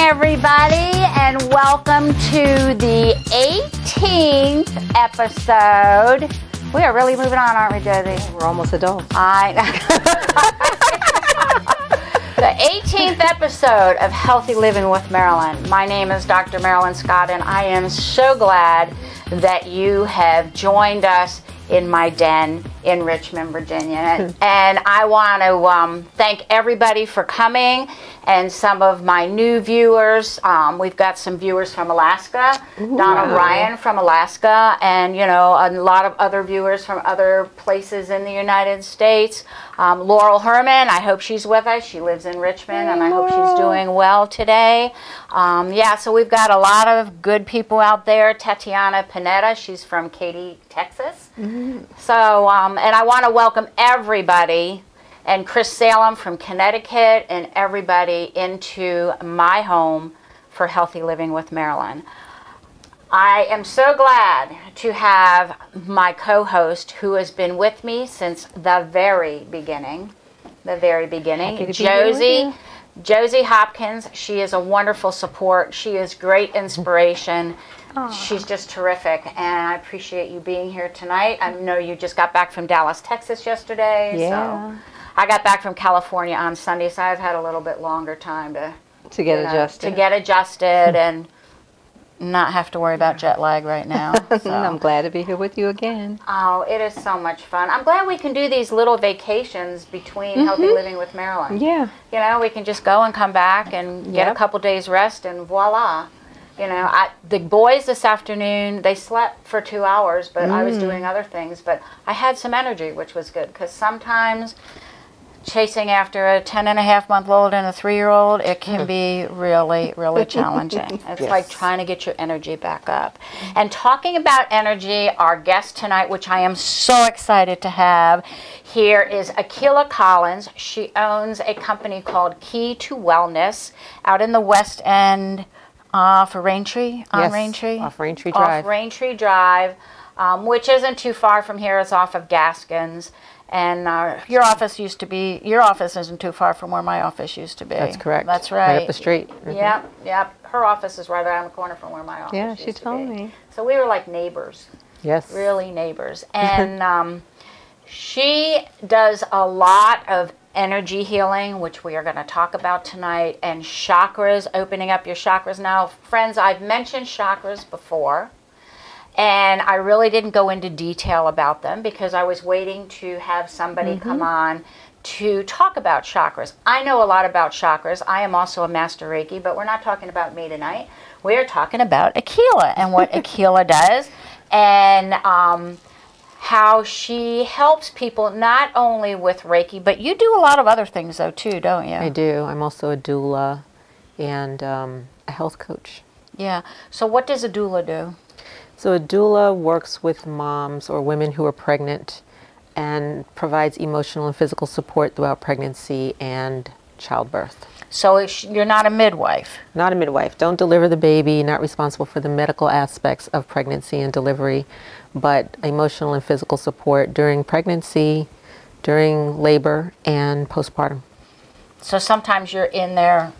everybody, and welcome to the 18th episode. We are really moving on, aren't we, Josie? We're almost adults. The 18th episode of Healthy Living with Marilyn. My name is Dr. Marilyn Scott, and I am so glad that you have joined us in my den in Richmond, Virginia. And I want to thank everybody for coming, and some of my new viewers. We've got some viewers from Alaska, Donna Ryan from Alaska, and a lot of other viewers from other places in the United States. Laurel Herman, I hope she's with us. She lives in Richmond, and I hope she's doing well today. So we've got a lot of good people out there. Tatiana Panetta, she's from Katy, Texas. So, and I want to welcome everybody, and Chris Salem from Connecticut, and everybody into my home for Healthy Living with Marilyn. I am so glad to have my co-host, who has been with me since the very beginning, Josie Hopkins. She is a wonderful support. She is great inspiration. She's just terrific, and I appreciate you being here tonight. I know you just got back from Dallas, Texas yesterday. Yeah. So I got back from California on Sunday, so I've had a little bit longer time to get adjusted. To get adjusted and not have to worry about jet lag right now. So. I'm glad to be here with you again. Oh, it is so much fun. I'm glad we can do these little vacations between Healthy Living with Marilyn. Yeah. We can just go and come back and get a couple days rest, and voila. The boys this afternoon, they slept for 2 hours, but I was doing other things. But I had some energy, which was good, because sometimes chasing after a 10-and-a-half-month-old and a 3-year-old, it can be really, really challenging. It's like trying to get your energy back up. And talking about energy, our guest tonight, which I am so excited to have here, is Akila Collins. She owns a company called Key to Wellness out in the West End. For Raintree? Raintree? Off Raintree Drive. Off Raintree Drive, which isn't too far from here. It's off of Gaskins. And your office isn't too far from where my office used to be. That's correct. That's right. Right up the street. Yep. Her office is right around the corner from where my office used to be. Yeah, she told me. So we were like neighbors. Yes. Really neighbors. And she does a lot of energy healing, which we are going to talk about tonight, and chakras, opening up your chakras. Now, friends, I've mentioned chakras before, and I really didn't go into detail about them because I was waiting to have somebody come on to talk about chakras. I know a lot about chakras. I am also a master Reiki, but we're not talking about me tonight. We're talking about Akila and what Akila does, and how she helps people not only with Reiki, but you do a lot of other things though too, don't you? I do. I'm also a doula and a health coach. Yeah. So what does a doula do? So a doula works with moms or women who are pregnant and provides emotional and physical support throughout pregnancy and childbirth. So you're not a midwife? Not a midwife. Don't deliver the baby, not responsible for the medical aspects of pregnancy and delivery, but emotional and physical support during pregnancy, during labor, and postpartum. So sometimes you're in there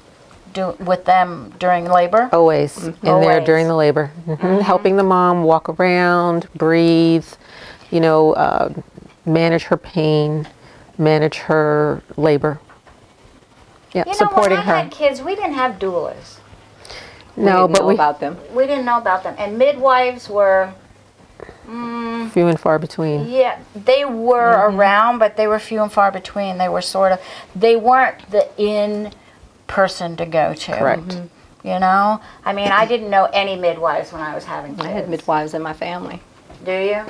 with them during labor? Always. There during the labor. Helping the mom walk around, breathe, manage her pain, manage her labor. Yeah, supporting her. When I had kids, we didn't have doulas. No, but we about them. We didn't know about them, and midwives were few and far between. Yeah, they were around, but they were few and far between. They were they weren't the in person to go to. Correct. I mean, I didn't know any midwives when I was having kids. I had midwives in my family. Do you?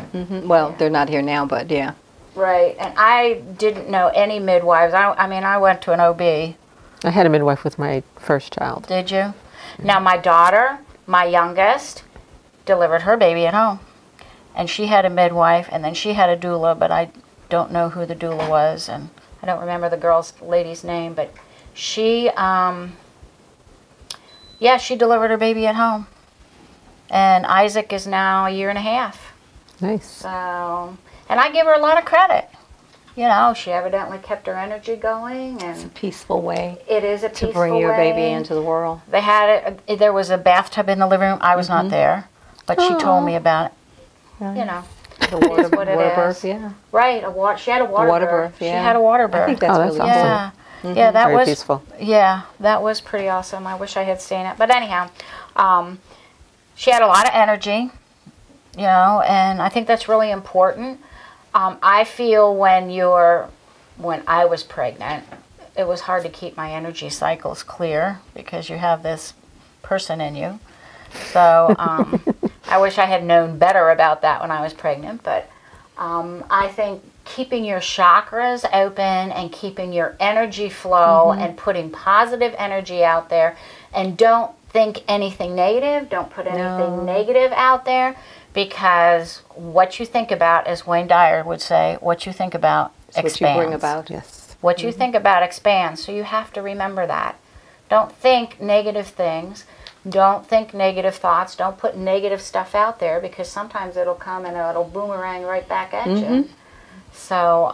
Well, they're not here now, but yeah. Right, and I didn't know any midwives. I went to an OB. I had a midwife with my first child. Did you? Now, my daughter, my youngest, delivered her baby at home. And she had a midwife, and then she had a doula, but I don't know who the doula was, and I don't remember the lady's name, but she, she delivered her baby at home. And Isaac is now 1.5 years. Nice. So, and I give her a lot of credit. you know, she evidently kept her energy going, It's a and peaceful way it is a to peaceful bring your way. baby into the world. They had there was a bathtub in the living room. I was not there, but she told me about it. You know, The water, what it water is. birth, yeah. right? She had a water birth. Yeah. She had a water birth. I think that's Oh, that's really awesome. yeah. Yeah, that Very was peaceful. Yeah, that was pretty awesome. I wish I had seen it, but anyhow, she had a lot of energy, you know, and I think that's really important. I feel when I was pregnant, it was hard to keep my energy cycles clear because you have this person in you. So I wish I had known better about that when I was pregnant, but I think keeping your chakras open and keeping your energy flow and putting positive energy out there, and don't think anything negative, don't put anything negative out there, because what you think about, as Wayne Dyer would say, what you think about expands. What you bring about. Yes. What you think about expands, so you have to remember that. Don't think negative things. Don't think negative thoughts. Don't put negative stuff out there, because sometimes it'll come and it'll boomerang right back at you. So,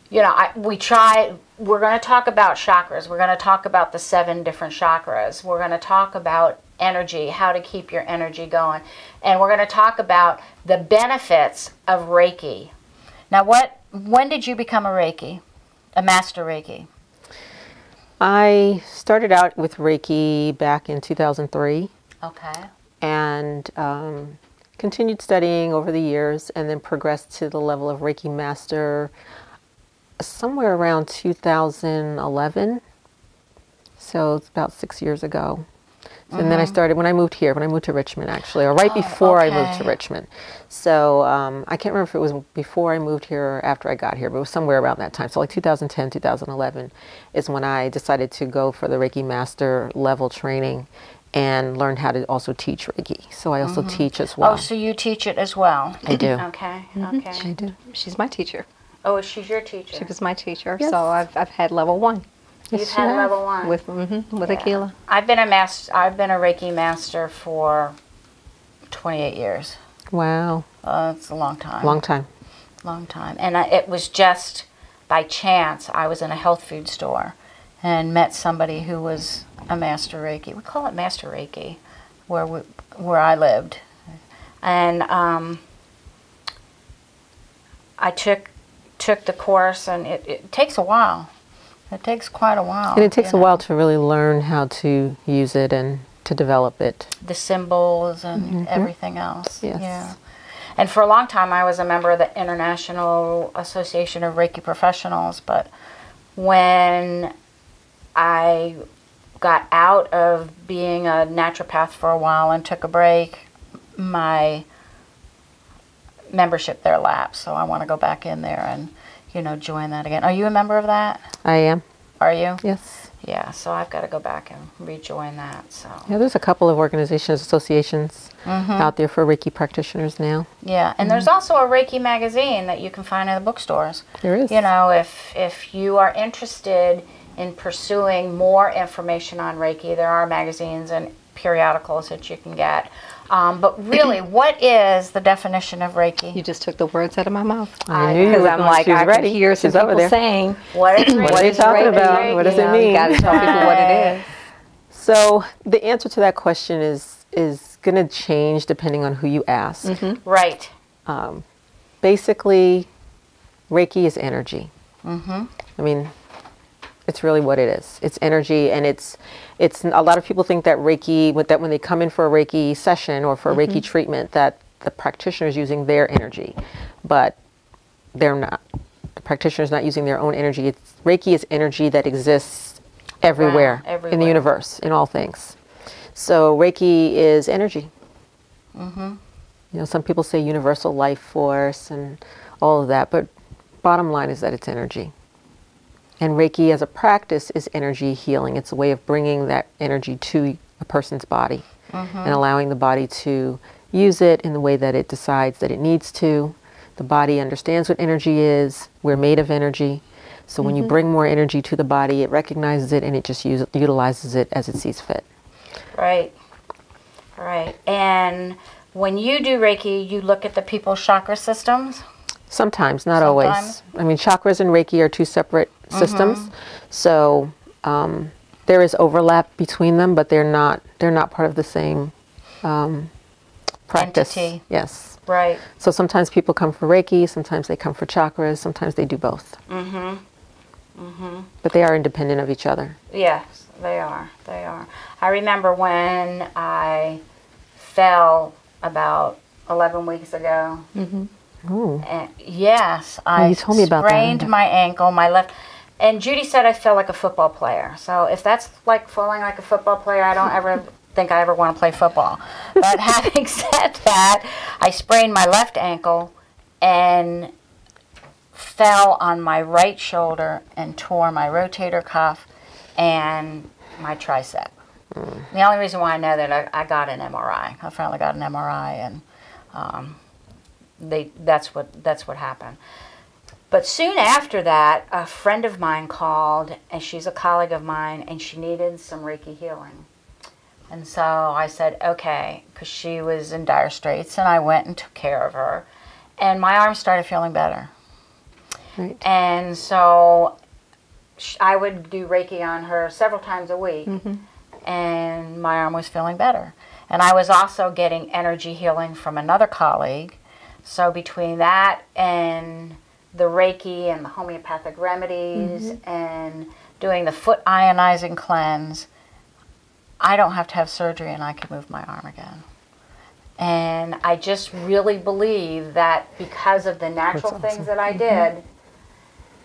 you know, we're going to talk about chakras. We're going to talk about the 7 different chakras. We're going to talk about energy, how to keep your energy going. And we're going to talk about the benefits of Reiki. Now, when did you become a master Reiki? I started out with Reiki back in 2003. Okay. And continued studying over the years, and then progressed to the level of Reiki Master somewhere around 2011. So it's about 6 years ago. And then I started when I moved to Richmond, actually, or right before I moved to Richmond. So I can't remember if it was before I moved here or after I got here, but it was somewhere around that time. So like 2010, 2011 is when I decided to go for the Reiki Master level training and learned how to also teach Reiki. So I also teach as well. Oh, so you teach it as well? I do. Okay, okay. I do. She's my teacher. Oh, she's your teacher? She was my teacher, Yes. so I've had level 1 You've had level 1. with Akila. I've been a Reiki master for 28 years. Wow. It's a long time. Long time. Long time. And it was just by chance. I was in a health food store and met somebody who was a master Reiki. We call it master Reiki where I lived. And I took the course, and it takes a while. It takes quite a while. And it takes a while to really learn how to use it and to develop it. The symbols and everything else. Yes. Yeah. And for a long time, I was a member of the International Association of Reiki Professionals, but when I got out of being a naturopath for a while and took a break, my membership there lapsed. So I want to go back in there and, join that again. Are you a member of that? I am. Are you? Yes. Yeah, so I've got to go back and rejoin that. So Yeah, there's a couple of organizations, associations out there for Reiki practitioners now. yeah, and there's also a Reiki magazine that you can find in the bookstores. There is. If you are interested in pursuing more information on Reiki, there are magazines and periodicals that you can get. But really, what is the definition of Reiki? You just took the words out of my mouth. I knew you Because were I'm going. like, She's I ready. could hear some She's over people there. saying, What is Reiki? What are you talking Reiki? about? What does it You mean? got to tell people what it is. So the answer to that question is going to change depending on who you ask. Right. Basically, Reiki is energy. I mean, it's really what it is. It's energy, and it's a lot of people think that Reiki, when they come in for a Reiki session or for a Reiki treatment, that the practitioner is using their energy, but they're not. The practitioner is not using their own energy. Reiki is energy that exists everywhere in the everywhere. universe, in all things. So Reiki is energy. Some people say universal life force and all of that, but bottom line is that it's energy. And Reiki as a practice is energy healing. It's a way of bringing that energy to a person's body and allowing the body to use it in the way that it decides that it needs to. The body understands what energy is. We're made of energy. So when you bring more energy to the body, it recognizes it and it just utilizes it as it sees fit. Right. Right. And when you do Reiki, you look at the people's chakra systems? Sometimes, not Sometimes. always. I mean, chakras and Reiki are two separate systems, so there is overlap between them, but they're not part of the same practice. Entity. Yes. Right. So sometimes people come for Reiki, sometimes they come for chakras, sometimes they do both. But they are independent of each other. Yes, they are. They are. I remember when I fell about 11 weeks ago. Oh. And yes, I you told me about that. sprained my ankle, my left. And Judy said I felt like a football player. So if that's like falling like a football player, I don't ever think I ever want to play football. But having said that, I sprained my left ankle and fell on my right shoulder and tore my rotator cuff and my tricep. The only reason why I know that I got an MRI. I finally got an MRI, and that's what happened. But soon after that, a friend of mine called, and she's a colleague of mine, and she needed some Reiki healing. And so I said, okay, because she was in dire straits, and I went and took care of her. And my arm started feeling better. Right. And so I would do Reiki on her several times a week, and my arm was feeling better. And I was also getting energy healing from another colleague. So between that and the Reiki and the homeopathic remedies and doing the foot ionizing cleanse, I don't have to have surgery and I can move my arm again. And I just really believe that because of the natural things that I did,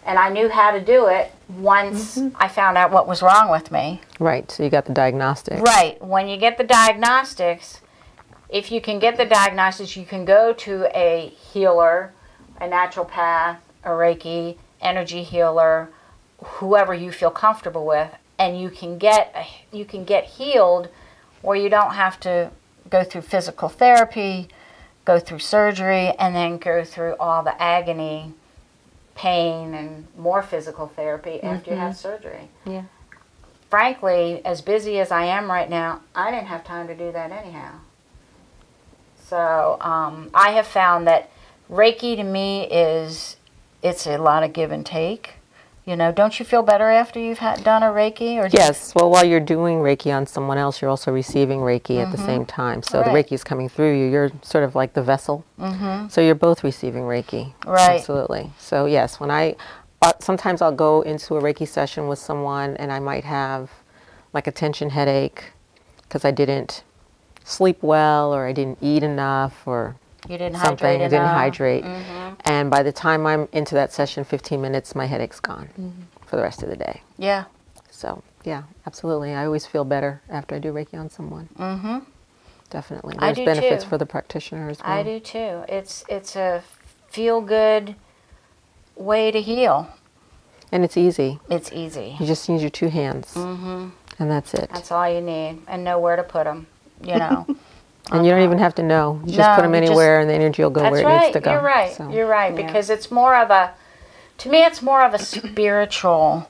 and I knew how to do it once I found out what was wrong with me. Right, so you got the diagnostic. Right, when you get the diagnostics, if you can get the diagnostics, you can go to a healer, a naturopath, a Reiki, energy healer, whoever you feel comfortable with, and you can get healed where you don't have to go through physical therapy, go through surgery, and then go through all the agony, pain, and more physical therapy after you have surgery. Yeah. Frankly, as busy as I am right now, I didn't have time to do that anyhow. So I have found that Reiki to me it's a lot of give and take. You know, don't you feel better after you've done a Reiki? Or Yes, well, while you're doing Reiki on someone else, you're also receiving Reiki at the same time. So the Right. Reiki is coming through you. You're sort of like the vessel. So you're both receiving Reiki. Right. Absolutely. So yes, when sometimes I'll go into a Reiki session with someone and I might have like a tension headache because I didn't sleep well or I didn't eat enough or you didn't something. hydrate I didn't enough. hydrate. And by the time I'm into that session, 15 minutes, my headache's gone for the rest of the day. Yeah. So, yeah, absolutely. I always feel better after I do Reiki on someone. Definitely. I There's do benefits too. for the practitioner as well. I do too. It's a feel-good way to heal. And it's easy. It's easy. You just need your two hands. And that's it. That's all you need, and know where to put them. You know. And you don't even have to know. You just No, put them you just- anywhere and the energy will go That's where it right. needs to go. You're right. So, You're right. Yeah. Because it's more of a, to me, it's more of a spiritual,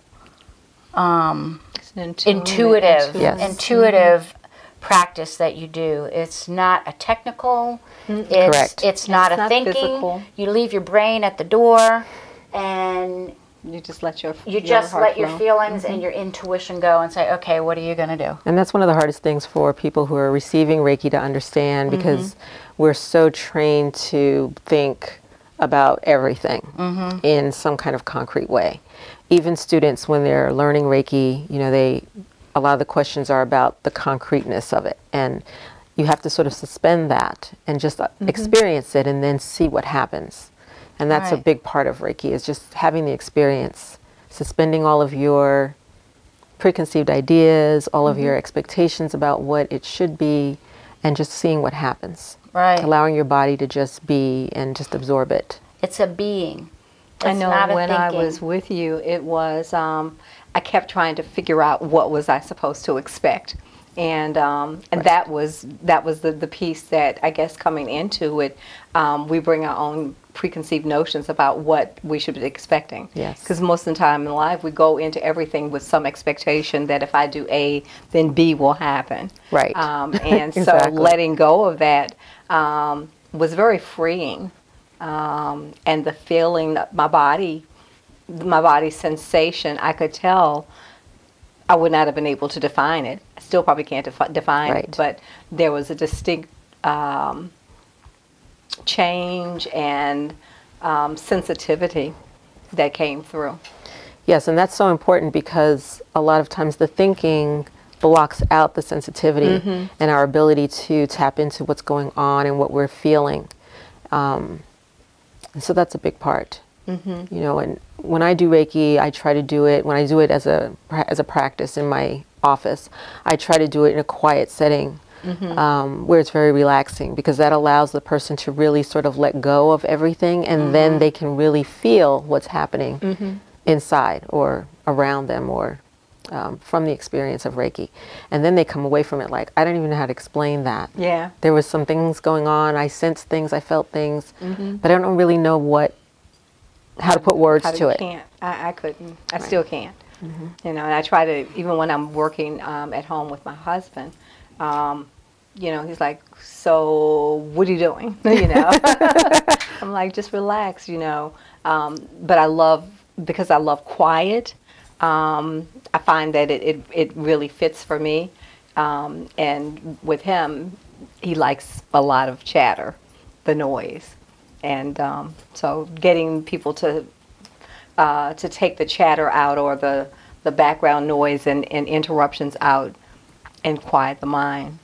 It's an intuitive, Yes. intuitive practice that you do. It's not a technical. Correct. It's not It's a not thinking. physical. You leave your brain at the door, and You just let your let heart your flow. feelings and your intuition go and say, okay, what are you going to do? And that's one of the hardest things for people who are receiving Reiki to understand because we're so trained to think about everything in some kind of concrete way. Even students, when they're learning Reiki, you know, a lot of the questions are about the concreteness of it. And you have to sort of suspend that and just experience it and then see what happens. And that's a Right. big part of Reiki, is just having the experience, suspending all of your preconceived ideas, all of your expectations about what it should be, and just seeing what happens. Right. Allowing your body to just be and just absorb it. It's a being. I It's know not a when I thinking. was with you, it was, I kept trying to figure out what was I supposed to expect. And that was the piece that I guess coming into it, we bring our own preconceived notions about what we should be expecting. Yes. Because most of the time in life, we go into everything with some expectation that if I do A, then B will happen. Right. And so Exactly. letting go of that was very freeing. and the feeling, my body sensation, I could tell I would not have been able to define it. I still probably can't define it, but there was a distinct change and sensitivity that came through. Yes, and that's so important because a lot of times the thinking blocks out the sensitivity and our ability to tap into what's going on and what we're feeling. And so that's a big part. You know, and when I do Reiki, I try to do it, when I do it as a practice in my office, I try to do it in a quiet setting where it's very relaxing, because that allows the person to really sort of let go of everything, and then they can really feel what's happening inside or around them, or from the experience of Reiki. And then they come away from it like, I don't even know how to explain that. Yeah. There was some things going on, I sensed things, I felt things, but I don't really know how to put words to it. I couldn't. I still can't. You know, and I try to, even when I'm working at home with my husband, you know, he's like, so what are you doing? You know, I'm like, just relax, you know. But because I love quiet, I find that it really fits for me. And with him, he likes a lot of chatter, the noise. And so getting people to take the chatter out, or the background noise and interruptions out, and quiet the mind.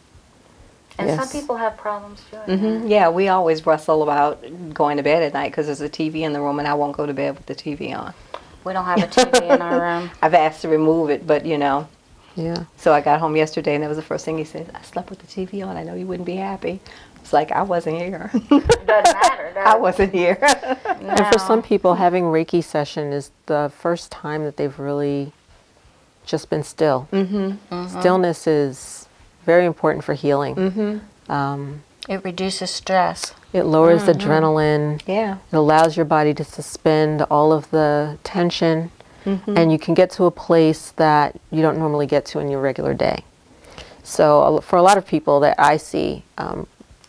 And some people have problems doing that. Yeah, we always wrestle about going to bed at night because there's a TV in the room, and I won't go to bed with the TV on. We don't have a TV in our room. I've asked to remove it, but you know. Yeah. So I got home yesterday, and that was the first thing he said. I slept with the TV on. I know you wouldn't be happy. It's like, I wasn't here. It doesn't matter, does it? I wasn't here. No. And for some people, having Reiki session is the first time that they've really just been still. Stillness is very important for healing. It reduces stress. It lowers adrenaline. Yeah. It allows your body to suspend all of the tension, and you can get to a place that you don't normally get to in your regular day. So for a lot of people that I see,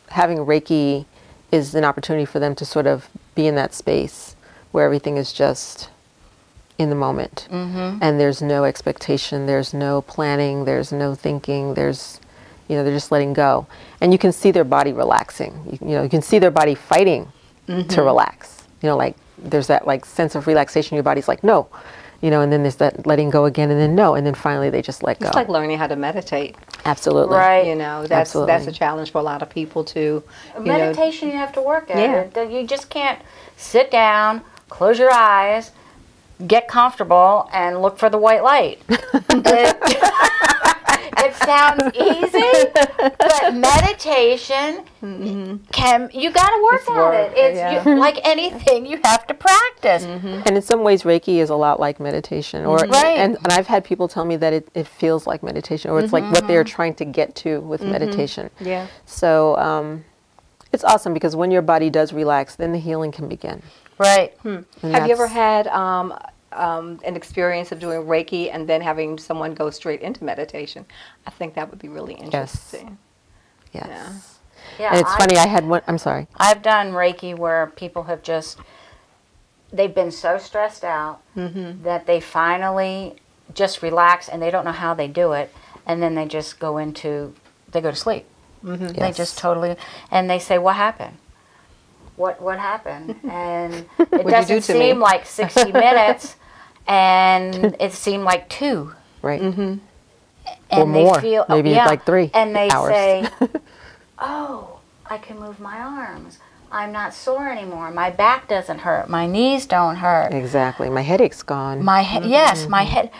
having Reiki is an opportunity for them to sort of be in that space where everything is just in the moment. And there's no expectation, there's no planning, there's no thinking, there's, you know, they're just letting go. And you can see their body relaxing. You know, you can see their body fighting to relax. You know, like there's that like sense of relaxation. Your body's like, no. You know, and then there's that letting go again, and then no, and then finally they just let go. It's like learning how to meditate. Absolutely. Right. You know, that's a challenge for a lot of people too. Meditation, you have to work at it. You just can't sit down, close your eyes, get comfortable, and look for the white light. It sounds easy, but meditation you got to work at it. It's like anything, you have to practice. And in some ways, Reiki is a lot like meditation. Or and I've had people tell me that it feels like meditation, or it's like what they're trying to get to with meditation. Yeah. So it's awesome, because when your body does relax, then the healing can begin. Right. Have you ever had an experience of doing Reiki and then having someone go straight into meditation? I think that would be really interesting. Yes. Yeah, And it's funny, I had one, I'm sorry. I've done Reiki where people have they've been so stressed out that they finally just relax, and they don't know how they do it, and then they just go to sleep. They just totally, and they say, what happened? What happened? And it doesn't seem like 60 minutes, and it seemed like 2. Right. And or they more, feel, maybe like 3 and they hours. say, oh, I can move my arms. I'm not sore anymore. My back doesn't hurt. My knees don't hurt. Exactly. My headache's gone. Yes, my head,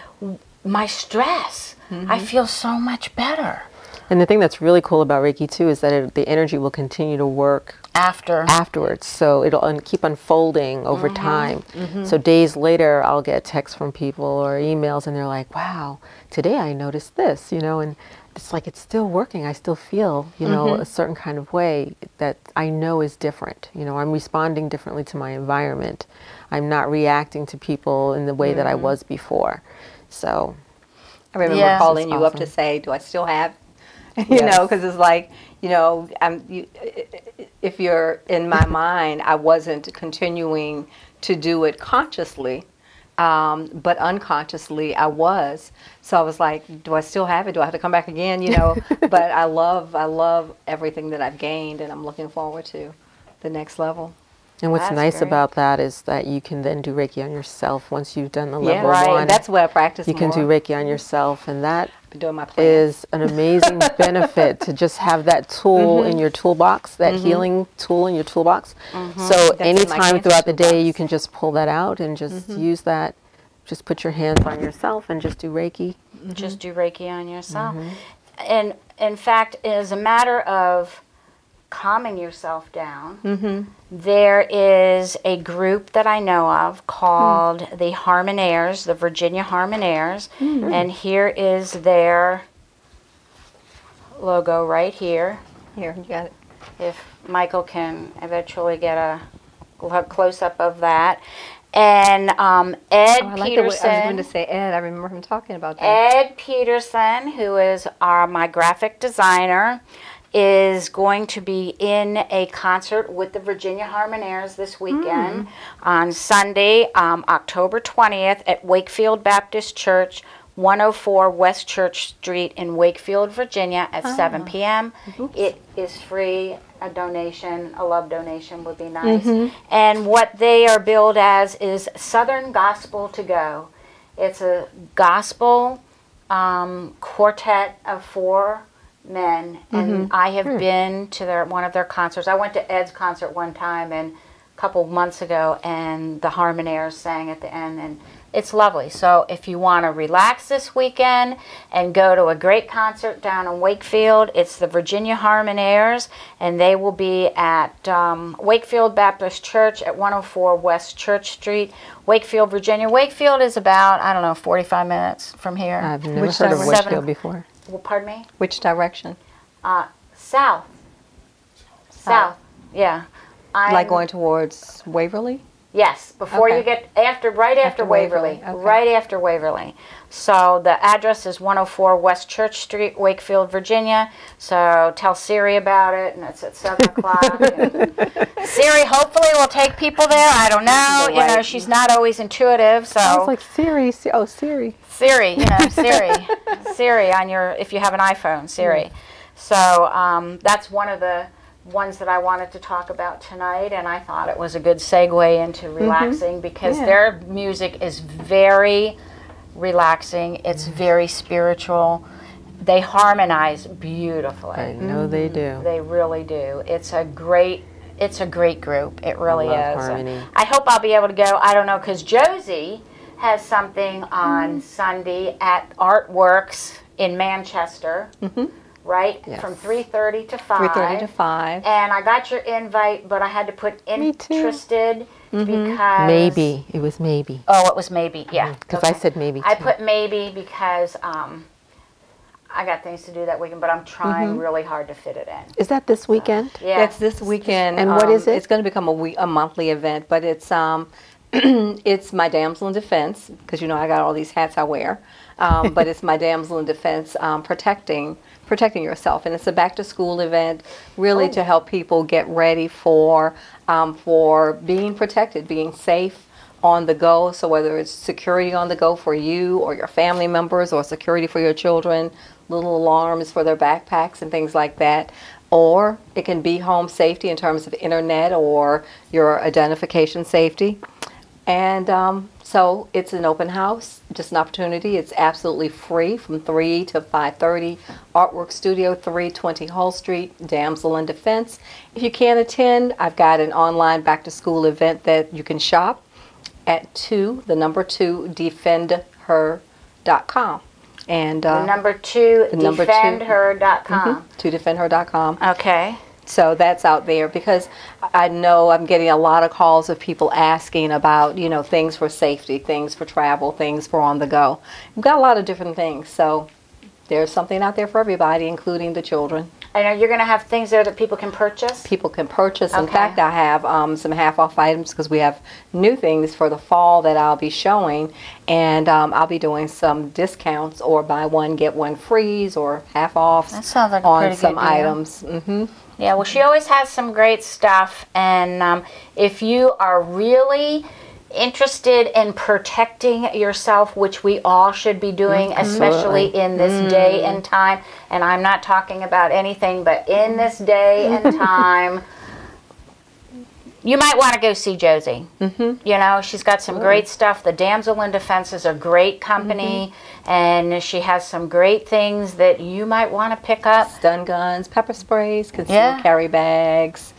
my stress. I feel so much better. And the thing that's really cool about Reiki too is that the energy will continue to work afterwards. So it'll keep unfolding over time. So days later, I'll get texts from people or emails, and they're like, wow, today I noticed this, you know, and it's like, it's still working. I still feel, you know, a certain kind of way that I know is different. You know, I'm responding differently to my environment. I'm not reacting to people in the way that I was before. So I remember calling you up to say, do I still have, you know, because it's like, you know, if you're in my mind, I wasn't continuing to do it consciously, but unconsciously I was. So I was like, do I still have it? Do I have to come back again? You know, but I love everything that I've gained, and I'm looking forward to the next level. And what's That's nice great. about that is that you can then do Reiki on yourself once you've done the Yeah, level right. one. That's what I practice You can more. do Reiki on yourself, and that Been doing my plans. is an amazing benefit to just have that tool in your toolbox, that healing tool in your toolbox. So That's in my anytime cancer throughout the day, toolbox. you can just pull that out and just use that. Just put your hands on yourself and just do Reiki. Just do Reiki on yourself. And in fact, as a matter of calming yourself down, there is a group that I know of called the Harmonaires, the Virginia Harmonaires, and here is their logo right here. Here, you got it. If Michael can eventually get a close-up of that. And Ed I like the way, I was Peterson. going to say Ed. I remember him talking about that. Ed Peterson, who is my graphic designer, is going to be in a concert with the Virginia Harmonaires this weekend on Sunday, October 20th at Wakefield Baptist Church, 104 West Church Street in Wakefield, Virginia at 7 p.m. It is free. A donation, a love donation would be nice. And what they are billed as is Southern Gospel to Go. It's a gospel quartet of 4 men, and I have been to one of their concerts. I went to Ed's concert one time and a couple months ago, and the Harmonaires sang at the end, and it's lovely. So if you want to relax this weekend and go to a great concert down in Wakefield, it's the Virginia Harmonaires, and they will be at Wakefield Baptist Church at 104 West Church Street, Wakefield, Virginia. Wakefield is about, I don't know, 45 minutes from here. I've never Which heard of direction? Wakefield before. Well, pardon me? Which direction? South. South, yeah. Like going towards Waverly? Yes, before Okay. you get right after Waverly, Waverly, okay. right after Waverly. So the address is 104 West Church Street, Wakefield, Virginia. So tell Siri about it, and it's at 7 o'clock. Siri hopefully will take people there. I don't know. You know, she's not always intuitive. So I was like, Siri. Oh, Siri. Siri, you know, Siri, Siri on your, if you have an iPhone, Siri. So that's one of the ones that I wanted to talk about tonight, and I thought it was a good segue into relaxing because their music is very relaxing. It's very spiritual. They harmonize beautifully. I know they do. They really do. It's a great group. It really love is. harmony. I hope I'll be able to go. I don't know, because Josie has something on Sunday at Artworks in Manchester. Right? Yes. From 3:30 to 5. 3:30 to 5. And I got your invite, but I had to put Me too. interested because... Maybe. It was maybe. Oh, it was maybe, yeah. Because I said maybe I too. put maybe because I got things to do that weekend, but I'm trying really hard to fit it in. Is that this weekend? Yeah. That's this weekend. And what is it? It's going to become a monthly event, but it's it's my damsel in defense, because you know I got all these hats I wear. But it's my damsel in defense, protecting yourself, and it's a back to school event, really to help people get ready for being protected, being safe on the go. So whether it's security on the go for you or your family members, or security for your children, little alarms for their backpacks and things like that. Or it can be home safety in terms of internet or your identification safety. And so it's an open house, just an opportunity. It's absolutely free from 3 to 5:30. Artwork Studio, 320 Hull Street, Damsel in Defense. If you can't attend, I've got an online back-to-school event that you can shop at 2 defendher.com. And The number 2, defendher.com. 2defendher.com. Okay. So that's out there, because I know I'm getting a lot of calls of people asking about, you know, things for safety, things for travel, things for on the go. We've got a lot of different things. So there's something out there for everybody, including the children. I know you're going to have things there that people can purchase. People can purchase. In Okay. fact, I have some half-off items, because we have new things for the fall that I'll be showing, and I'll be doing some discounts, or buy one get one frees, or half offs That sounds like a on pretty some good deal. items. Yeah, well, she always has some great stuff, and if you are really interested in protecting yourself, which we all should be doing, especially in this day and time, and I'm not talking about anything but in this day and time, you might want to go see Josie. You know, she's got some great stuff. The Damsel in Defense is a great company, and she has some great things that you might want to pick up. Stun guns, pepper sprays, concealed carry bags,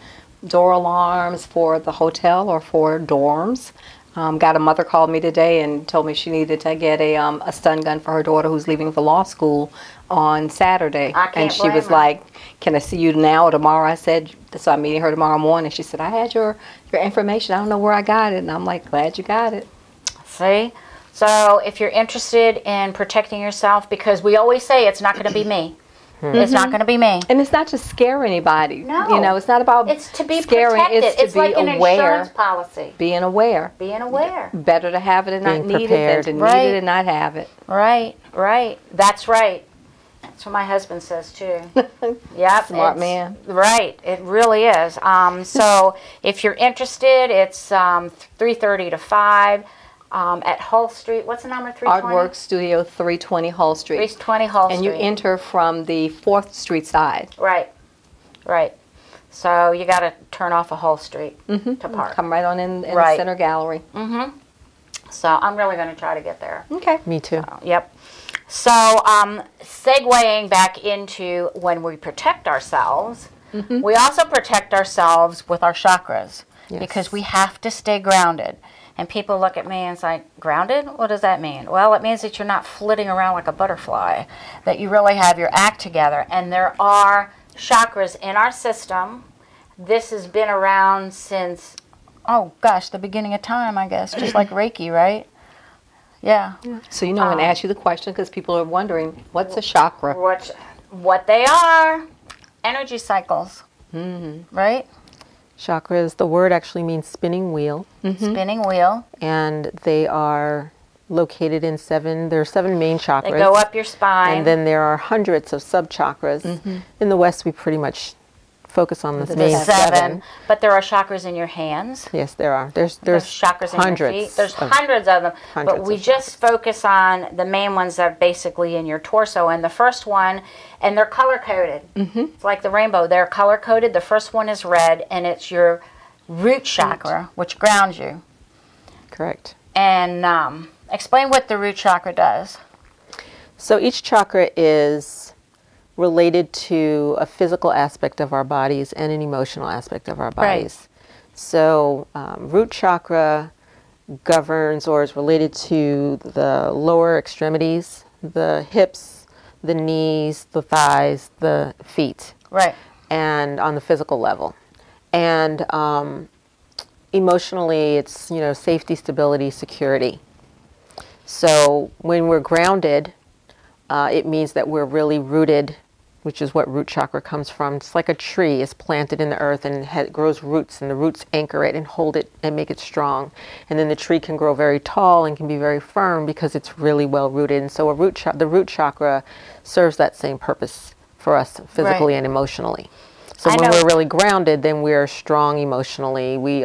door alarms for the hotel or for dorms. Got a mother called me today and told me she needed to get a stun gun for her daughter who's leaving for law school on Saturday. And she was like, "Can I see you now or tomorrow?" I said, so I'm meeting her tomorrow morning. She said, "I had your information. I don't know where I got it." And I'm like, "Glad you got it." See? So if you're interested in protecting yourself, because we always say it's not going to be me. It's not going to be me. And it's not to scare anybody. No. You know, it's not about It's to be scaring. protected. It's to be like an aware. insurance policy. Being aware. Being aware. Better to have it and not need it than to need it and not have it. Right, right. That's right. That's what my husband says too. Yep. Smart man. Right, it really is. So if you're interested, it's 3:30 to 5 at Hull Street. What's the number? 320? Artwork Studio, 320 Hull Street. 320 Hull Street. And you enter from the 4th Street side. Right, right. So you got to turn off a Hull Street to park. Come right on in the center gallery. So I'm really going to try to get there. Okay. Me too. Yep. So, segueing back into when we protect ourselves, we also protect ourselves with our chakras because we have to stay grounded. And people look at me and say, grounded? What does that mean? Well, it means that you're not flitting around like a butterfly, that you really have your act together. And there are chakras in our system. This has been around since, oh gosh, the beginning of time, I guess, just like Reiki, right? Yeah. So you know I'm going to ask you the question because people are wondering, what's a chakra? What they are, energy cycles, right? Chakras, the word actually means spinning wheel. Spinning wheel. And they are located in there are 7 main chakras. They go up your spine. And then there are hundreds of sub-chakras. In the West, we pretty much focus on the main 7. But there are chakras in your hands. Yes, there are. There's chakras hundreds in your feet. There's hundreds of them. But we just focus on the main ones that are basically in your torso. And the first one, and they're color-coded. It's like the rainbow. They're color-coded. The first one is red, and it's your root chakra, which grounds you. Correct. And explain what the root chakra does. So each chakra is related to a physical aspect of our bodies and an emotional aspect of our bodies. So root chakra governs or is related to the lower extremities, the hips, the knees, the thighs, the feet. Right. And on the physical level. And emotionally, it's, safety, stability, security. So when we're grounded, it means that we're really rooted, which is what root chakra comes from. It's like a tree is planted in the earth and it grows roots, and the roots anchor it and hold it and make it strong. And then the tree can grow very tall and can be very firm because it's really well rooted. And so the root chakra serves that same purpose for us physically and emotionally. So when we're really grounded, then we are strong emotionally. We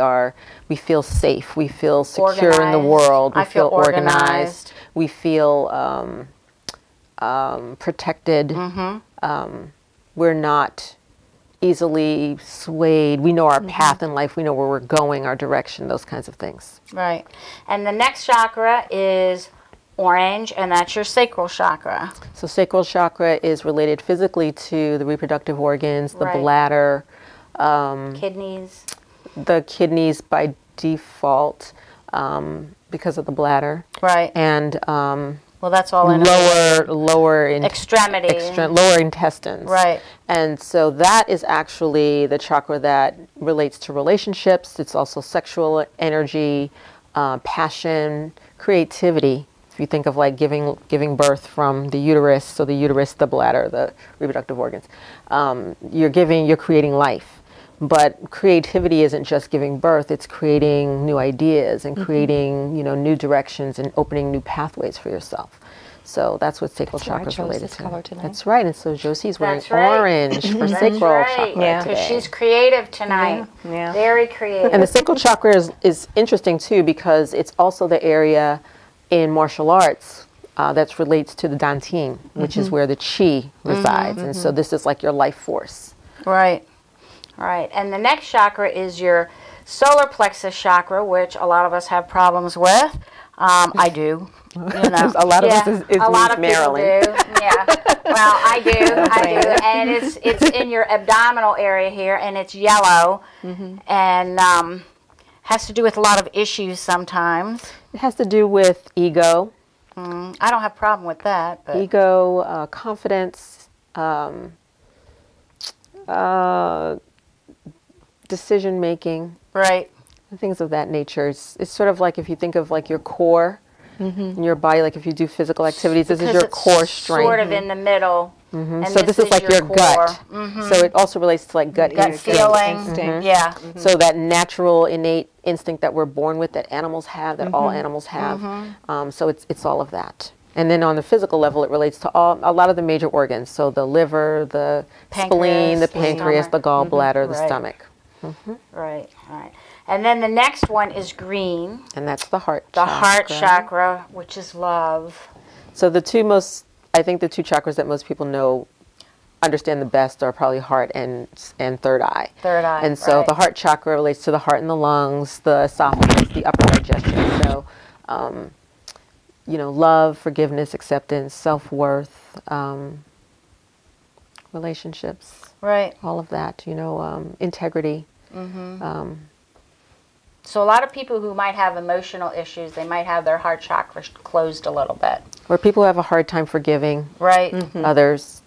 feel safe. We feel secure in the world. We feel organized. We feel protected. We're not easily swayed. We know our path in life. We know where we're going, our direction, those kinds of things. Right. And the next chakra is orange, and that's your sacral chakra. So sacral chakra is related physically to the reproductive organs, the bladder, kidneys. The kidneys by default because of the bladder. Right. And well, that's all in lower extremity, lower intestines. Right. And so that is actually the chakra that relates to relationships. It's also sexual energy, passion, creativity. If you think of like giving birth from the uterus, so the uterus, the bladder, the reproductive organs, you're creating life. But creativity isn't just giving birth, it's creating new ideas and creating, new directions and opening new pathways for yourself. So that's what sacral That's why I chakra is chose related this to. color tonight. That's right. And so Josie's wearing That's right. orange for That's sacral right. chakra Yeah. Because today. she's creative tonight. Yeah. Very creative. And the sacral chakra is interesting too because it's also the area in martial arts that relates to the dantian, which is where the chi resides. And so this is like your life force. Right. Right. And the next chakra is your solar plexus chakra, which a lot of us have problems with. I do. You know. A lot of us is a lot of Marilyn. people do. Yeah. Well, I do, and it's in your abdominal area here, and it's yellow, and has to do with a lot of issues sometimes. It has to do with ego, I don't have a problem with that, but ego, confidence, decision making, right. things of that nature. It's sort of like if you think of like your core in your body, like if you do physical activities, this is Because your it's core strength. sort of in the middle. And So this is like your core. gut. So it also relates to like gut Gut instinct. feeling. Instinct. Yeah. So that natural innate instinct that we're born with, that animals have, that all animals have. So it's all of that. And then on the physical level, it relates to a lot of the major organs. So the liver, the spleen, the pancreas, the gallbladder, the Right. stomach. Right. Right. And then the next one is green, And that's the heart the chakra. heart chakra, which is love. So the two chakras that most people know, understand the best are probably heart and third eye. Third eye. And so right. the heart chakra relates to the heart and the lungs, the esophagus, the upper digestion. So, love, forgiveness, acceptance, self-worth, relationships, Right. all of that, integrity. So a lot of people who might have emotional issues, they might have their heart chakra closed a little bit. Or people who have a hard time forgiving Right. others,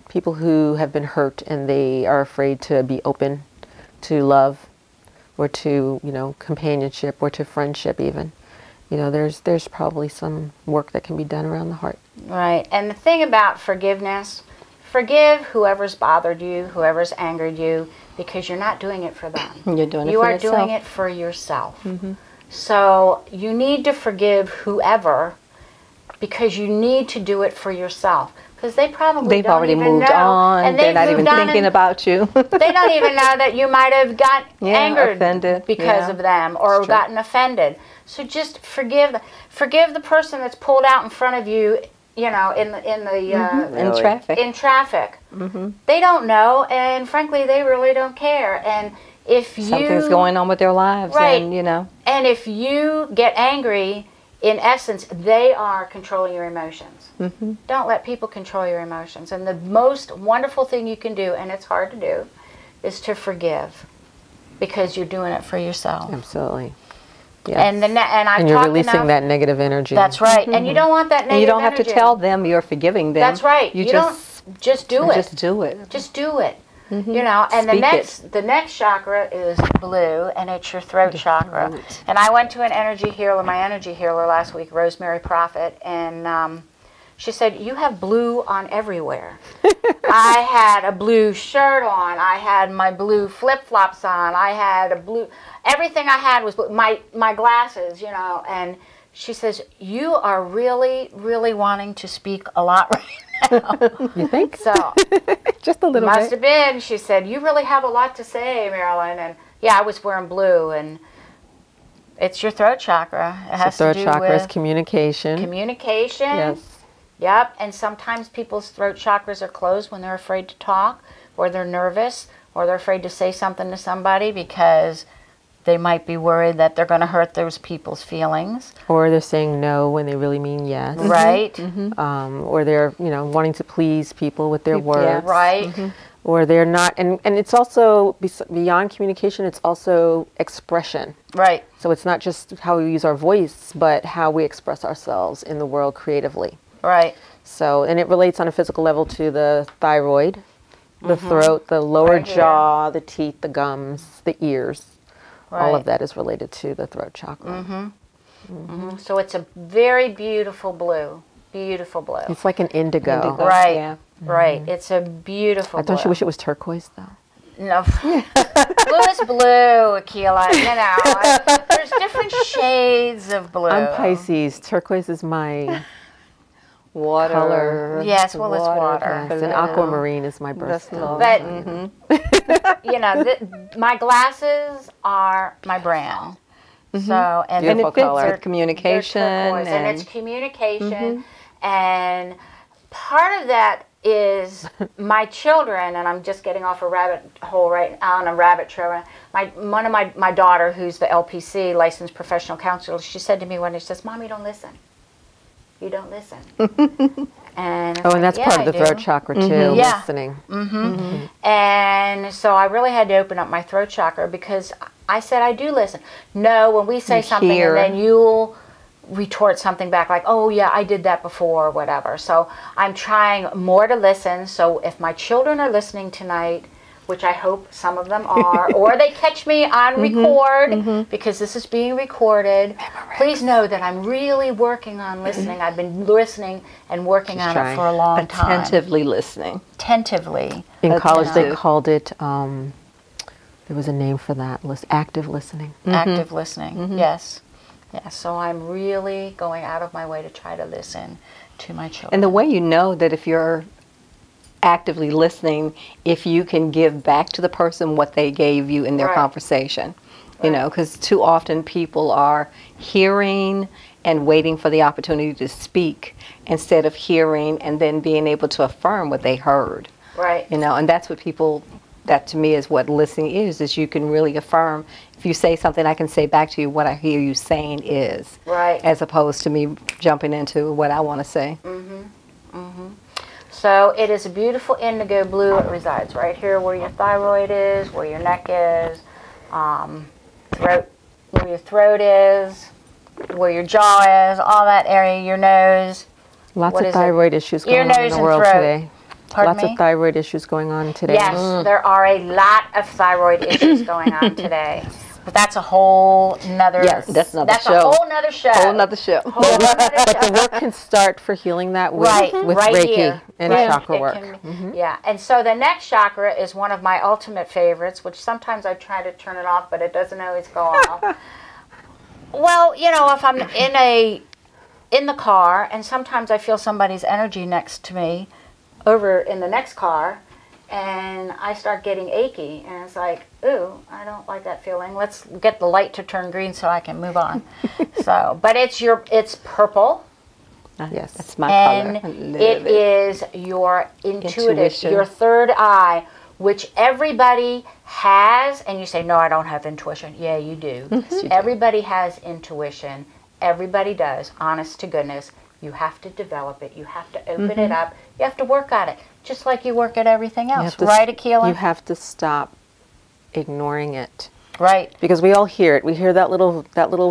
people who have been hurt and they are afraid to be open to love or to, companionship or to friendship even. There's probably some work that can be done around the heart. Right. And the thing about forgiveness, forgive whoever's bothered you, whoever's angered you, because you're not doing it for them. You're doing it You for are yourself. doing it for yourself. So you need to forgive whoever because you need to do it for yourself. Because they probably They've don't already even moved know. on. And They're they've not even moved on thinking and about you. they don't even know that you might have got angered offended. because Yeah. of them or It's true. gotten offended. So just forgive the person that's pulled out in front of you, in traffic. in traffic. They don't know, and frankly, they really don't care. And if Something's going on with their lives, Right. and and if you get angry, in essence, they are controlling your emotions. Don't let people control your emotions. And the most wonderful thing you can do, and it's hard to do, is to forgive, because you're doing it for yourself. Absolutely. Yes. And you're releasing that negative energy. That's right. And you don't want that negative and you don't have energy. to tell them you're forgiving them. That's right. You don't just do it. Just do it. Just do it. And the next chakra is blue, and it's your throat chakra. And I went to an energy healer, my energy healer last week, Rosemary Prophet, and she said, you have blue on everywhere. I had a blue shirt on. I had my blue flip-flops on. I had a blue, everything I had was blue. My glasses, and she says, you are really, really wanting to speak a lot right now. You think? So, just a little must bit. have been. She said, you really have a lot to say, Marilyn. And yeah, I was wearing blue, and it's your throat chakra. It has throat to do chakra is with communication. communication. Yes. Yep. And sometimes people's throat chakras are closed when they're afraid to talk, or they're nervous, or they're afraid to say something to somebody because they might be worried that they're going to hurt those people's feelings. Or they're saying no when they really mean yes. Right. Or they're, wanting to please people with their words. Right. Or they're not, and it's also, beyond communication, it's also expression. Right. So it's not just how we use our voice, but how we express ourselves in the world creatively. Right. So, and it relates on a physical level to the thyroid, the throat, the lower Right here. jaw, the teeth, the gums, the ears. All Right. of that is related to the throat chakra. So it's a very beautiful blue. Beautiful blue. It's like an indigo. Right. Yeah. Right. It's a beautiful blue. Don't you wish it was turquoise, though? No. Blue is blue, Akila. There's different shades of blue. I'm Pisces. Turquoise is my Water. color. Yes, well, it's water. Yes, and aquamarine is my birthstone. But you know, my glasses are my brand. So and Beautiful it fits color. with communication and it's communication, and part of that is my children, and I'm just getting off a rabbit hole right on a rabbit trail. One of my daughter, who's the LPC, licensed professional counselor, she said to me one day, she says, "Mom, you don't listen. You don't listen." And and that's part of the throat chakra too, Yeah. listening. And so I really had to open up my throat chakra because I said, I do listen. No, when we say something hear. and then you'll retort something back like, oh yeah, I did that before or whatever. So I'm trying more to listen. So if my children are listening tonight, which I hope some of them are, or they catch me on record, because this is being recorded, please know that I'm really working on listening. I've been listening and working on it for a long time. Attentively listening. Attentively. In college, they called it, there was a name for that, active listening. Active listening, yes. Yeah, so I'm really going out of my way to try to listen to my children. And the way you know that if you're actively listening, if you can give back to the person what they gave you in their conversation. You know, because too often people are hearing and waiting for the opportunity to speak instead of hearing and then being able to affirm what they heard. Right. You know, and that's what people, that to me is what listening is you can really affirm. If you say something, I can say back to you what I hear you saying is. Right. As opposed to me jumping into what I want to say. So it is a beautiful indigo blue. It resides right here where your thyroid is, where your neck is, throat, where your throat is, where your jaw is, all that area, your nose. Lots of thyroid issues going on in the world today. Lots of thyroid issues going on today. Yes, there are a lot of thyroid issues going on today. But that's a whole nother. Yes, that's a whole nother show. Whole nother show. But the work can start for healing that with Reiki here. and chakra work. Yeah, and so the next chakra is one of my ultimate favorites, which sometimes I try to turn it off, but it doesn't always go off. Well, you know, if I'm in the car, and sometimes I feel somebody's energy next to me over in the next car, and I start getting achy, and it's like, ooh, I don't like that feeling. Let's get the light to turn green so I can move on. So, but it's purple. Yes, that's my and color. It is your intuition, your third eye, which everybody has. And you say, no, I don't have intuition. Yeah, you do. Everybody has intuition. Everybody does. Honest to goodness. You have to develop it. You have to open it up. You have to work on it, just like you work at everything else. Right, Akila? You have to stop ignoring it. Right. Because we all hear it. We hear that little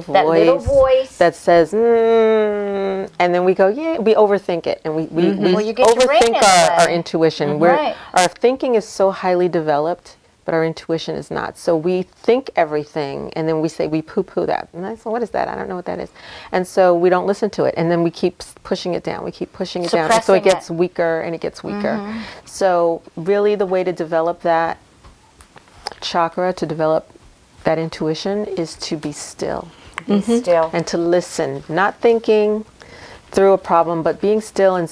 voice that says, and then we go, yeah, we overthink it. And we overthink our intuition. Our thinking is so highly developed, but our intuition is not. So we think everything, and then we say, we poo-poo that. And I say, what is that? I don't know what that is. And so we don't listen to it. And then we keep pushing it down. We keep pushing it down. And so it gets weaker and it gets weaker. So really the way to develop that chakra, to develop that intuition, is to be still. Be still. And to listen. Not thinking through a problem, but being still and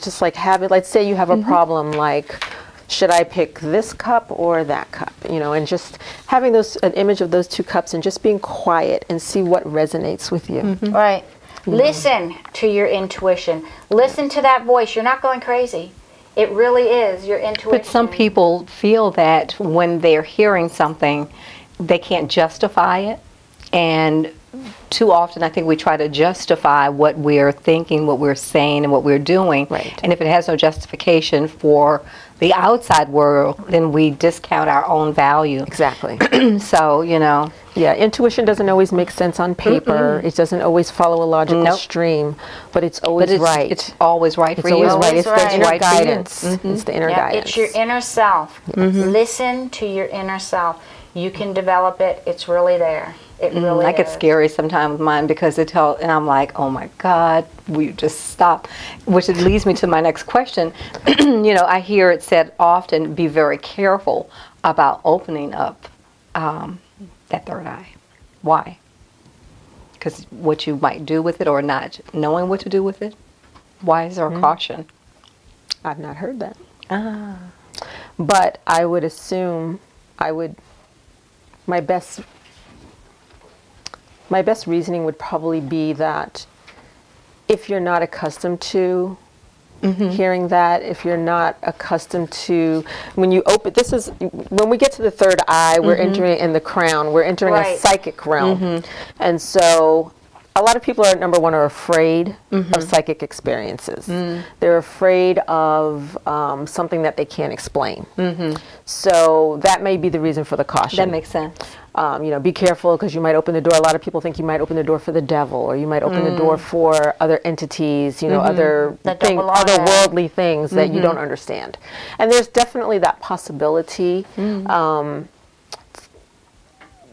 just like have it. Let's say you have a problem like, should I pick this cup or that cup? You know, and just having an image of those two cups and just being quiet and see what resonates with you. Right. Listen to your intuition. Listen to that voice. You're not going crazy. It really is your intuition. But some people feel that when they're hearing something, they can't justify it. And too often I think we try to justify what we're thinking, what we're saying, and what we're doing. Right. And if it has no justification for the outside world, then we discount our own value. Exactly. So, you know. Yeah, intuition doesn't always make sense on paper. It doesn't always follow a logical stream, but it's always right. It's always right for you. It's always right. It's the inner right guidance. It's the inner guidance. It's your inner self. Listen to your inner self. You can develop it. It's really there. It really I get scary sometimes with mine because and I'm like, oh my God, will you just stop? Which it leads me to my next question. You know, I hear it said often, be very careful about opening up that third eye. Why? Because what you might do with it or not knowing what to do with it? Why is there a caution? I've not heard that. Ah. But I would assume my best reasoning would probably be that if you're not accustomed to hearing that, if you're not accustomed to, when you open, when we get to the third eye, we're entering in the crown, we're entering a psychic realm. And so a lot of people number one, are afraid of psychic experiences. They're afraid of something that they can't explain. So that may be the reason for the caution. That makes sense. You know, be careful because you might open the door. A lot of people think you might open the door for the devil, or you might open the door for other entities, you know, other worldly things that you don't understand. And there's definitely that possibility.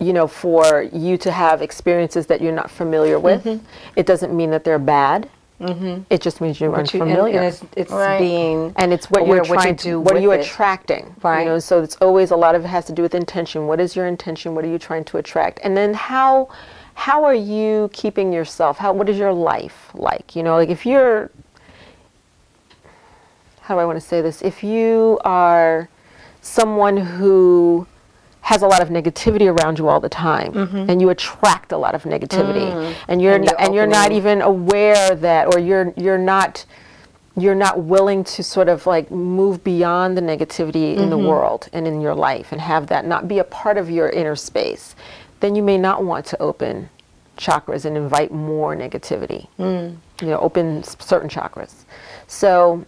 You know, for you to have experiences that you're not familiar with. It doesn't mean that they're bad. It just means you're unfamiliar. And it's being, and it's what you're trying to do. What are you attracting? Right. You know, so it's always, a lot of it has to do with intention. What is your intention? What are you trying to attract? And then how are you keeping yourself? What is your life like? You know, like if you're, how do I want to say this? If you are someone who has a lot of negativity around you all the time, and you attract a lot of negativity, and you're not even aware that, or you're not willing to sort of like move beyond the negativity in the world and in your life, and have that not be a part of your inner space, then you may not want to open chakras and invite more negativity. You know, open certain chakras. So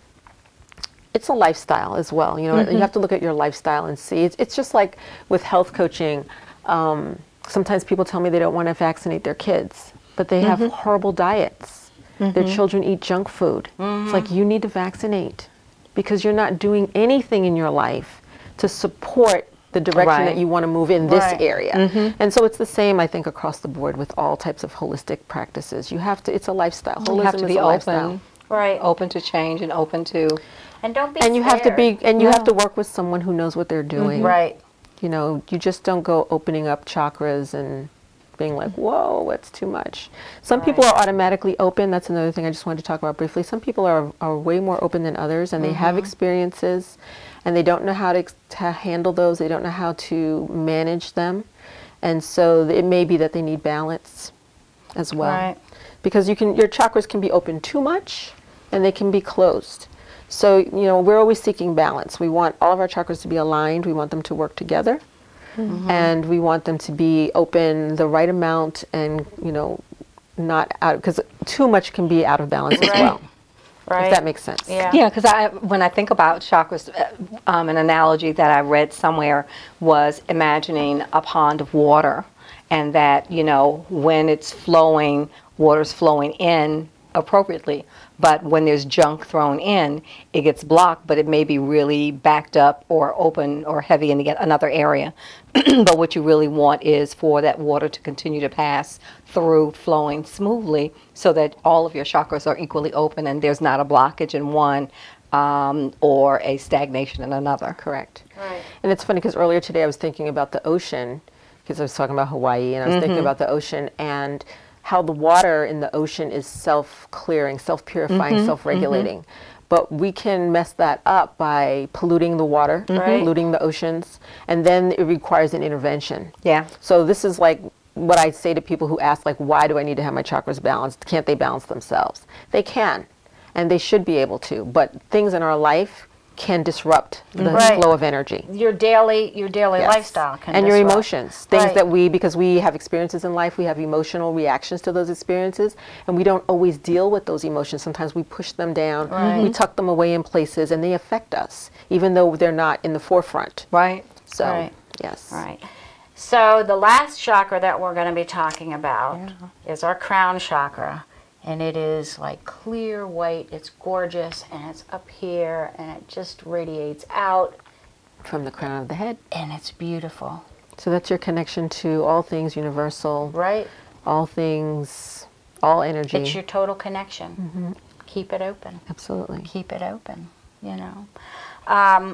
it's a lifestyle as well. You know, you have to look at your lifestyle and see. It's just like with health coaching. Sometimes people tell me they don't want to vaccinate their kids, but they have horrible diets. Their children eat junk food. It's like, you need to vaccinate because you're not doing anything in your life to support the direction that you want to move in this area. And so it's the same, I think, across the board with all types of holistic practices. You have to, it's a lifestyle. You have to be open. Right. Open to change and open to... And don't be And you scared. have to be, and you have to work with someone who knows what they're doing. Right. You know, you just don't go opening up chakras and being like, whoa, that's too much. Some people are automatically open. That's another thing I just wanted to talk about briefly. Some people are way more open than others, and they have experiences, and they don't know how to handle those. They don't know how to manage them. And so it may be that they need balance as well. Right. Because your chakras can be open too much, and they can be closed. So, you know, we're always seeking balance. We want all of our chakras to be aligned. We want them to work together. And we want them to be open the right amount, and, you know, not out, because too much can be out of balance as well. Right. If that makes sense. Yeah, because when I think about chakras, an analogy that I read somewhere was imagining a pond of water, and that, you know, when it's flowing, water's flowing in appropriately. But when there's junk thrown in, it gets blocked, but it may be really backed up or open or heavy in another area. But what you really want is for that water to continue to pass through, flowing smoothly, so that all of your chakras are equally open and there's not a blockage in one or a stagnation in another. Correct. Right. And it's funny because earlier today I was thinking about the ocean, because I was talking about Hawaii, and I was thinking about the ocean and how the water in the ocean is self-clearing, self-purifying, self-regulating. But we can mess that up by polluting the water, polluting the oceans, and then it requires an intervention. Yeah. So this is like what I say to people who ask, like, why do I need to have my chakras balanced? Can't they balance themselves? They can, and they should be able to, but things in our life can disrupt the flow of energy. Your daily lifestyle can and disrupt. your emotions, things that because we have experiences in life, we have emotional reactions to those experiences, and we don't always deal with those emotions. Sometimes we push them down, we tuck them away in places, and they affect us, even though they're not in the forefront. Right. So, yes. Right. So the last chakra that we're going to be talking about is our crown chakra. And it is like clear white, it's gorgeous, and it's up here, and it just radiates out. From the crown of the head. And it's beautiful. So that's your connection to all things universal. Right. All things, all energy. It's your total connection. Keep it open. Absolutely. Keep it open, you know.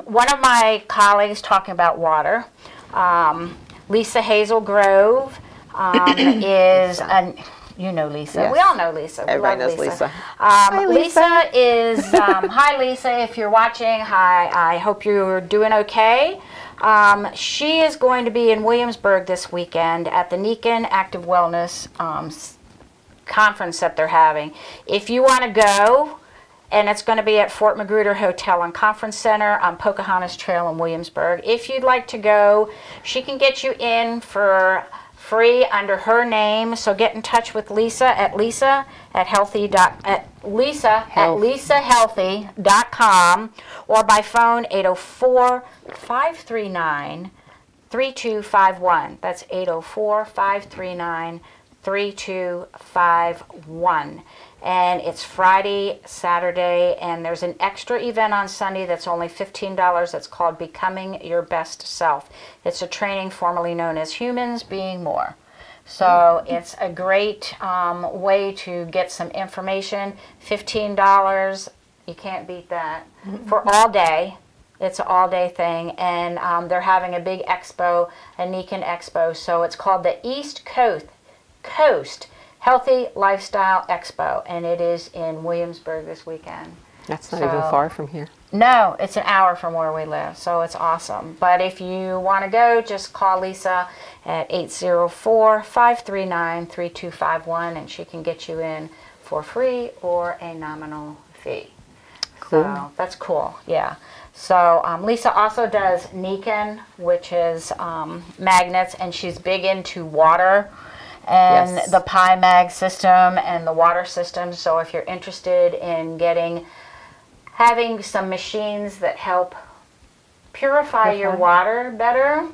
One of my colleagues talking about water, Lisa Hazel Grove, is You know Lisa. Yes. We all know Lisa. We Everybody love knows Lisa. Hi, Lisa. Lisa is, hi Lisa, if you're watching, hi, I hope you're doing okay. She is going to be in Williamsburg this weekend at the Nikan Active Wellness conference that they're having. If you want to go, and it's going to be at Fort Magruder Hotel and Conference Center on Pocahontas Trail in Williamsburg. If you'd like to go, she can get you in for free under her name. So get in touch with Lisa at lisahealthy.com or by phone 804-539-3251. That's 804-539-3251. And it's Friday, Saturday, and there's an extra event on Sunday that's only $15. That's called Becoming Your Best Self. It's a training formerly known as Humans Being More. So it's a great way to get some information. $15, you can't beat that, for all day. It's an all-day thing, and they're having a big expo, a Nikan Expo. So it's called the East Coast Healthy Lifestyle Expo, and it is in Williamsburg this weekend. That's not even far from here. No, it's an hour from where we live, so it's awesome. But if you want to go, just call Lisa at 804-539-3251, and she can get you in for free or a nominal fee. Cool. So that's cool, yeah. So Lisa also does Nikan, which is magnets, and she's big into water and Yes. the PI-MAG system and the water system. So if you're interested in having some machines that help purify your water better,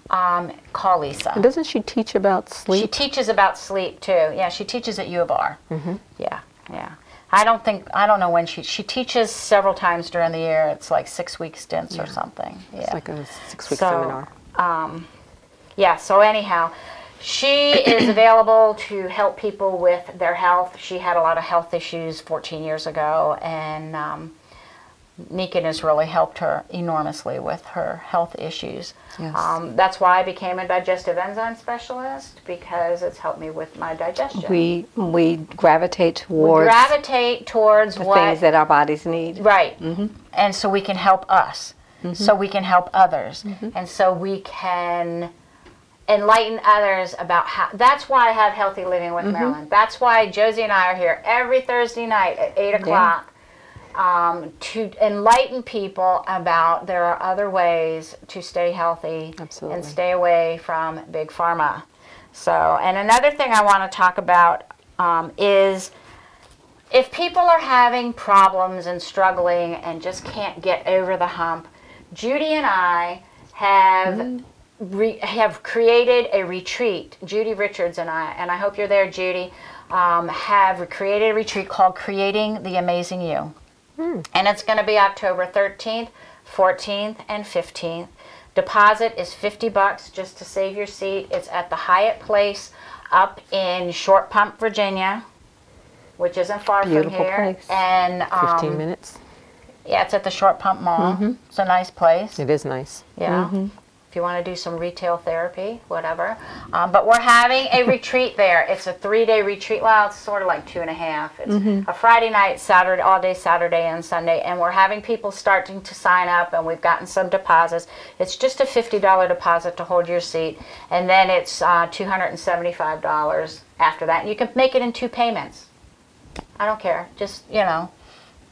call Lisa. And doesn't she teach about sleep? She teaches about sleep too. Yeah, she teaches at U of R. Yeah, yeah. I don't know when she teaches several times during the year. It's like 6-week stints or something. Yeah. It's like a 6-week seminar. Yeah, so anyhow, she is available to help people with their health. She had a lot of health issues 14 years ago, and Nikan has really helped her enormously with her health issues. Yes. That's why I became a digestive enzyme specialist, because it's helped me with my digestion. We gravitate towards the the things that our bodies need. Right. And so we can help us. So we can help others. And so we can enlighten others about how. That's why I have Healthy Living with Marilyn. That's why Josie and I are here every Thursday night at 8 o'clock to enlighten people about there are other ways to stay healthy. Absolutely. And stay away from Big Pharma. So, and another thing I want to talk about is if people are having problems and struggling and just can't get over the hump, Judy and I have created a retreat. Judy Richards and I hope you're there, Judy, have created a retreat called Creating the Amazing You. And it's going to be October 13th, 14th, and 15th. Deposit is $50 just to save your seat. It's at the Hyatt Place up in Short Pump, Virginia, which isn't far from Beautiful here. place. And 15 minutes. yeah, it's at the Short Pump Mall. It's a nice place. It is nice. Yeah. If you want to do some retail therapy, whatever. But we're having a retreat there. It's a 3-day retreat. Well, it's sort of like 2.5. It's a Friday night, Saturday, all day Saturday and Sunday. And we're having people starting to sign up, and we've gotten some deposits. It's just a $50 deposit to hold your seat. And then it's $275 after that. And you can make it in 2 payments. I don't care. Just, you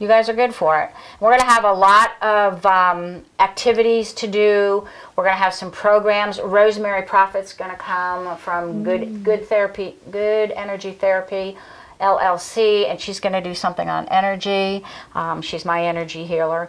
guys are good for it. We're going to have a lot of activities to do. We're going to have some programs. Rosemary Prophet's going to come from Good Energy Therapy LLC, and she's going to do something on energy. She's my energy healer.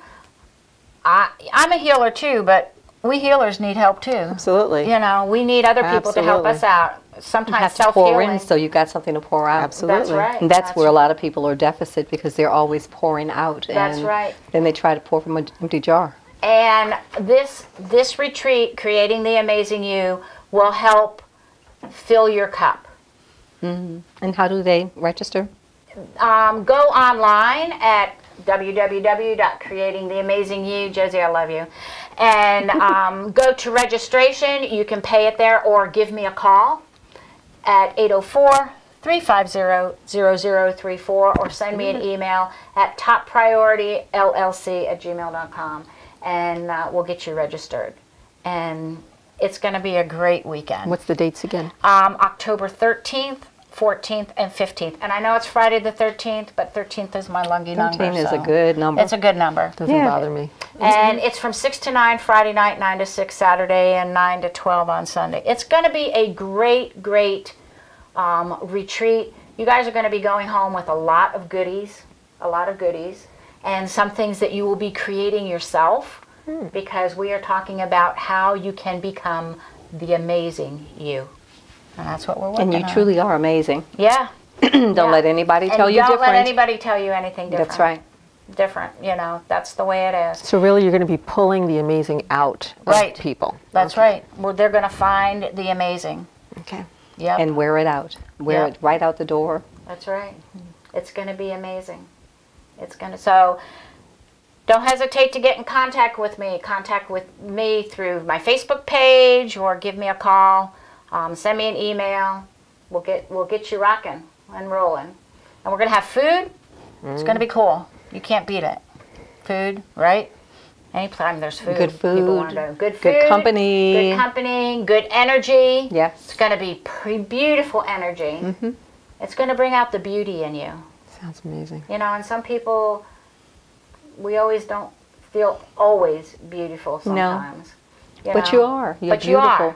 I'm a healer too, but we healers need help too. Absolutely. We need other people to help us out. Sometimes You have to pour in, self-healing. so you got something to pour out. Absolutely. That's right. And that's where a lot of people are deficit, because they're always pouring out. That's and right. Then they try to pour from an empty jar. And this retreat, Creating the Amazing You, will help fill your cup. And how do they register? Go online at www.creatingtheamazingyou. Josie, I love you. And go to registration. You can pay it there or give me a call at 350-0034, or send me an email at toppriorityllc@gmail.com, and we'll get you registered. And it's going to be a great weekend. What's the dates again? October 13th, 14th, and 15th. And I know it's Friday the 13th, but 13th is my lucky number. 13 is a good number. It's a good number. Doesn't bother me. And it's from 6 to 9 Friday night, 9 to 6 Saturday, and 9 to 12 on Sunday. It's going to be a great, great retreat. You guys are going to be going home with a lot of goodies, and some things that you will be creating yourself, because we are talking about how you can become the amazing you. And that's what we're working on. And you truly are amazing. Yeah. Don't let anybody tell you different. Don't let anybody tell you anything different. That's right. Different, that's the way it is. So really, you're going to be pulling the amazing out of people. That's right. Well, they're going to find the amazing. Okay. Yep. And wear it out. Wear it right out the door. That's right. It's going to be amazing. So don't hesitate to get in contact with me. Contact with me through my Facebook page, or give me a call. Send me an email. We'll get you rocking and rolling. And we're going to have food. It's going to be cool. You can't beat it. Food, right? Anytime there's food. Good food. People want to go. Good food. Good company. Good company. Good energy. Yes. It's going to be beautiful energy. Mm-hmm. It's going to bring out the beauty in you. Sounds amazing. And some people, we always don't feel always beautiful sometimes. No. But you are. You're beautiful.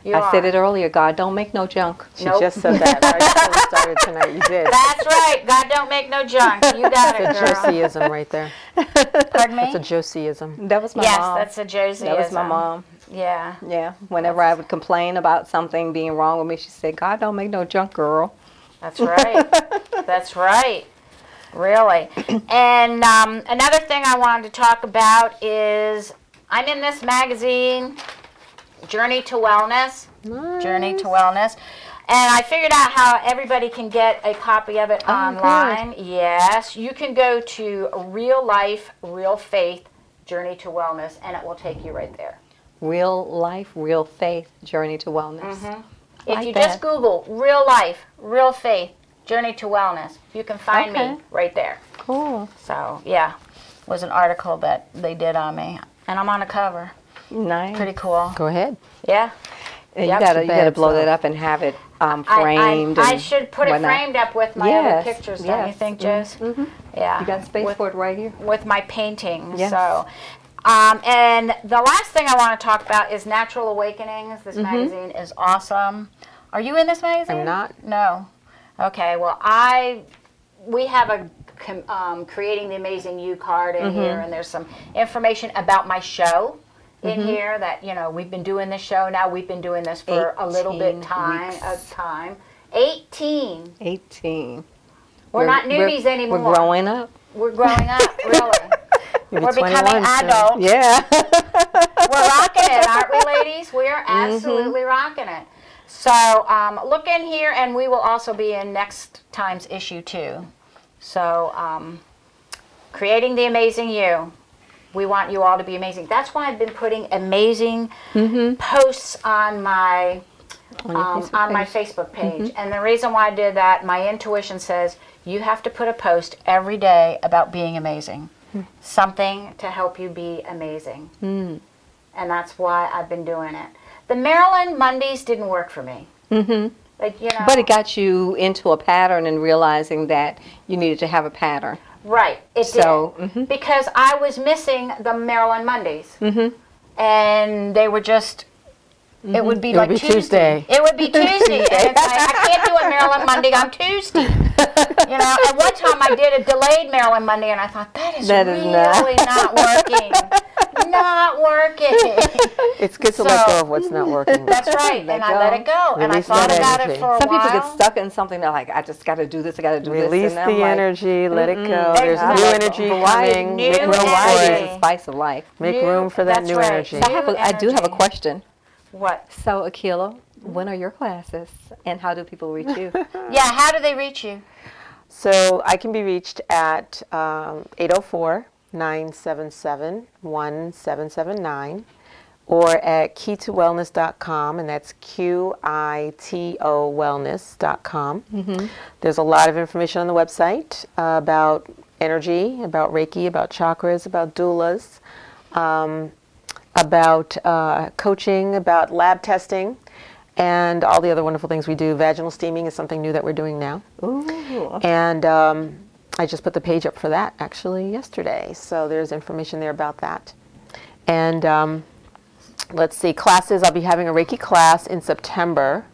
You are. I said it earlier, God don't make no junk. She just said that right before we started tonight. You did. That's right. God don't make no junk. You got it, That's a girl. Josieism right there. Pardon me? That's a Josieism. That was my mom. Yes, that's a Josieism. That was my mom. Yeah. Yeah. Whenever I would complain about something being wrong with me, she said, God don't make no junk, girl. That's right. That's right. Really. And another thing I wanted to talk about is I'm in this magazine, Journey to Wellness. Nice. Journey to Wellness. And I figured out how everybody can get a copy of it online. Good. Yes. You can go to Real Life, Real Faith, Journey to Wellness, and it will take you right there. Real life, real faith, Journey to Wellness. Mm-hmm. If you just Google Real Life, Real Faith, Journey to Wellness, you can find me right there. Cool. So, yeah, it was an article that they did on me, and I'm on the cover. Nice. Pretty cool. Go ahead. Yeah. And you gotta blow that up and have it framed. I should put it framed up with my other pictures, don't you think, Jess? Mm-hmm. Yeah. You got space for it right here? With my paintings. Yes. So, and the last thing I want to talk about is Natural Awakenings. This magazine is awesome. Are you in this magazine? I'm not. No. Okay. Well, we have a Creating the Amazing You card in here, and there's some information about my show in here that, we've been doing this show now. We've been doing this for a little bit of time. 18. 18. We're not newbies anymore. We're growing up. We're growing up, really. We're becoming adults. Yeah. We're rocking it, aren't we, ladies? We are absolutely rocking it. So look in here, and we will also be in next time's issue, too. So Creating the Amazing You. We want you all to be amazing. That's why I've been putting amazing posts on my Facebook page. And the reason why I did that, my intuition says you have to put a post every day about being amazing. Something to help you be amazing. And that's why I've been doing it. The Marilyn Mondays didn't work for me. Like, But it got you into a pattern and realizing that you needed to have a pattern. Right, it did. Because I was missing the Marilyn Mondays. And they were just, it would be like Tuesday. It would be Tuesday. And it's like, I can't do a Marilyn Monday on Tuesday. And one time I did a delayed Marilyn Monday, and I thought, that is really not working. Not working. It's good to let go of what's not working. That's right, and I let it go. And I thought about it for a while. Some people get stuck in something, they're like, I just got to do this, I got to do this. Release the energy, let it go. There's new energy coming. New variety is the spice of life. Make room for that new energy. So I do have a question. What? So, Akila, when are your classes, and how do people reach you? Yeah, how do they reach you? So I can be reached at 804-977-1779. or at key2wellness.com, and that's Quito wellness.com. There's a lot of information on the website about energy, about Reiki, about chakras, about doulas, about coaching, about lab testing, and all the other wonderful things we do. Vaginal steaming is something new that we're doing now. Ooh. And I just put the page up for that actually yesterday, so there's information there about that. And let's see, classes. I'll be having a Reiki class in September,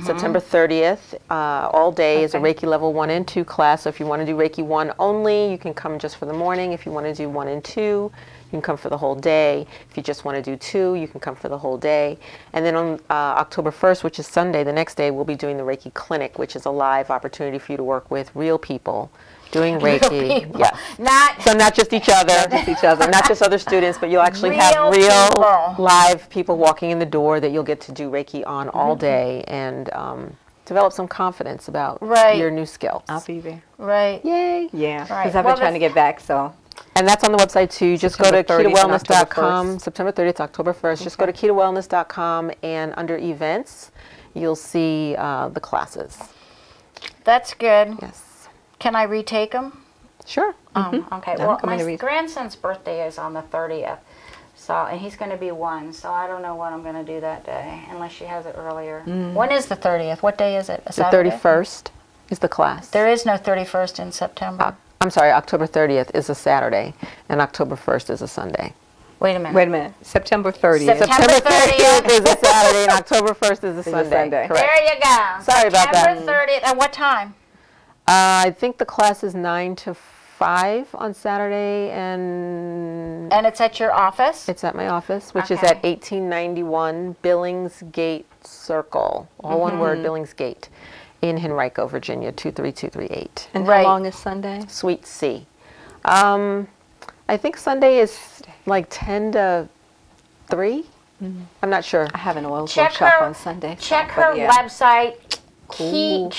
September 30th. All day is a Reiki level 1 and 2 class. So if you want to do Reiki 1 only, you can come just for the morning. If you want to do 1 and 2, you can come for the whole day. If you just want to do 2, you can come for the whole day. And then on October 1st, which is Sunday, the next day, we'll be doing the Reiki Clinic, which is a live opportunity for you to work with real people doing Reiki. Yes. Not just each other. Not just each other. Not just other students, but you'll actually have real live people walking in the door that you'll get to do Reiki on all day and develop some confidence about your new skills. I'll be there. Right. Yay. Yeah. Because I've been trying to get back, so. And that's on the website too. Just go to KetoWellness.com, September 30th, October 1st. Just go to KetoWellness.com, and under events, you'll see the classes. That's good. Yes. Can I retake them? Sure. Okay. Well, my grandson's birthday is on the 30th, so and he's going to be 1. So I don't know what I'm going to do that day, unless she has it earlier. When is the 30th? What day is it? A Saturday? The 31st is the class. There is no 31st in September. I'm sorry. October 30th is a Saturday, and October 1st is a Sunday. Wait a minute. Wait a minute. September 30th. September 30th is a Saturday, and October 1st is a Sunday. Correct. There you go. Sorry about that. September 30th. At what time? I think the class is 9 to 5 on Saturday, and it's at your office? It's at my office, which is at 1891 Billingsgate Circle. All one word, Billingsgate, in Henrico, Virginia, 23238. And how long is Sunday? Suite C. I think Sunday is like 10 to 3. I'm not sure. I have an oil workshop on Sunday. Check her website, Quito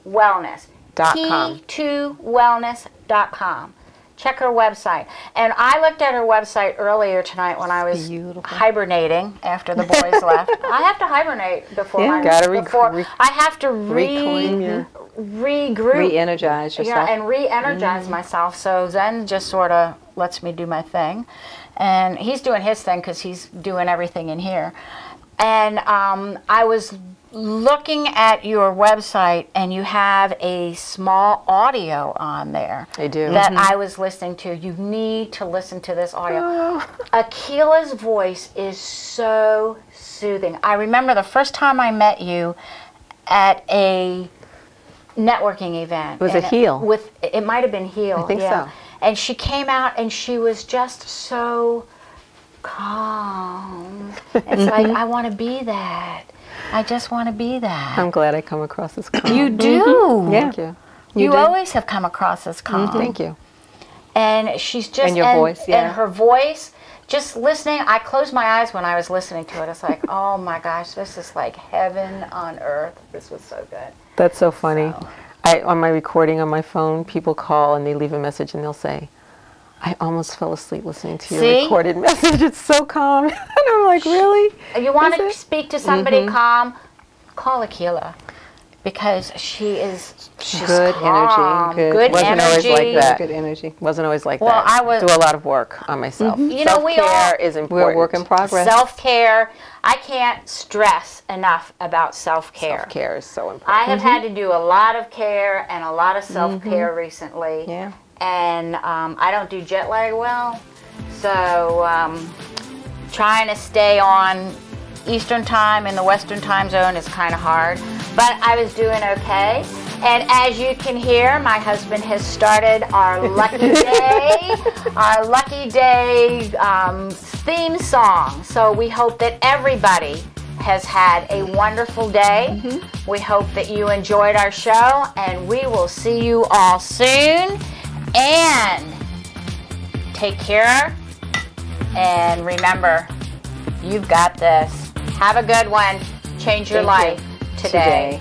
Wellness.com. Key2wellness.com. Check her website. And I looked at her website earlier tonight when I was hibernating after the boys left. I have to hibernate before I have to regroup, re-energize yourself. and re-energize myself. So Zen just sort of lets me do my thing. And he's doing his thing because he's doing everything in here. And I was looking at your website, and you have a small audio on there. I do. That I was listening to. You need to listen to this audio. Akila's voice is so soothing. I remember the first time I met you at a networking event. Was it Heal? It might have been Heal. I think so. And she came out, and she was just so calm. It's like, I want to be that. I just want to be that. I'm glad I come across as calm. You do. Thank you. You always have come across as calm. Thank you. And she's just... And your voice, And her voice, just listening, I closed my eyes when I was listening to it. It's like, oh my gosh, this is like heaven on earth. This was so good. That's so funny. On my recording on my phone, people call and they leave a message and they'll say, I almost fell asleep listening to your recorded message. It's so calm. And I'm like, really? You want to speak to somebody calm? Call Akila. Because she's good calm. energy. Good Wasn't energy. always like that. Good energy. Wasn't always like Well, that. I was- do a lot of work on myself. You know, Self-care is important. We're a work in progress. Self-care. I can't stress enough about self-care. Self-care is so important. I have had to do a lot of care and a lot of self-care recently. Yeah. And I don't do jet lag well. So trying to stay on Eastern time in the Western time zone is kind of hard. But I was doing okay. And as you can hear, my husband has started our Lucky Day theme song. So we hope that everybody has had a wonderful day. We hope that you enjoyed our show, and we will see you all soon. And take care. And remember, you've got this. Have a good one. Change your life today.